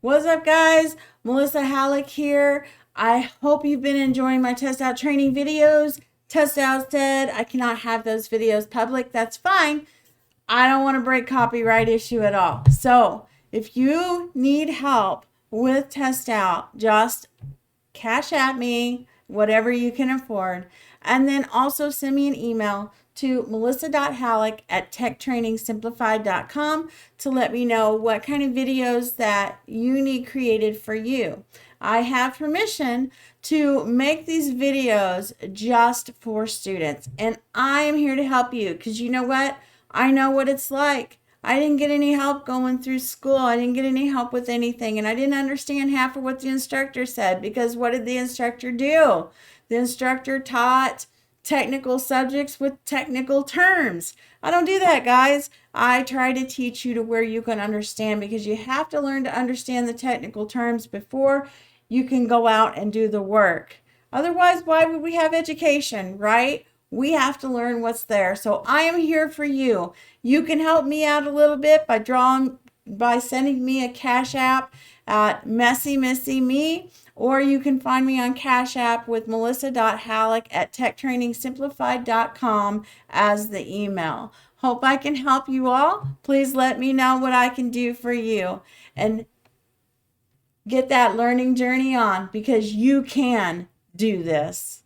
What's up, guys? Melissa Halleck here. I hope you've been enjoying my test out training videos. Test out said I cannot have those videos public. That's fine. I don't want to break copyright issue at all. So if you need help with test out, just cash at me, whatever you can afford. And then also send me an email to melissa.halleck@techtrainingsimplified.com to let me know what kind of videos that you need created for you. I have permission to make these videos just for students, and I am here to help you because you know what? I know what it's like. I didn't get any help going through school. I didn't get any help with anything, and I didn't understand half of what the instructor said because what did the instructor do? The instructor taught technical subjects with technical terms. I don't do that, guys. I try to teach you to where you can understand because you have to learn to understand the technical terms before you can go out and do the work. Otherwise, why would we have education, right? We have to learn what's there. So I am here for you. You can help me out a little bit by sending me a Cash App at Messy Missy Me, or you can find me on Cash App with melissa.halleck@techtrainingsimplified.com as the email. Hope I can help you all. Please let me know what I can do for you and get that learning journey on because you can do this.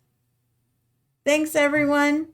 Thanks, everyone.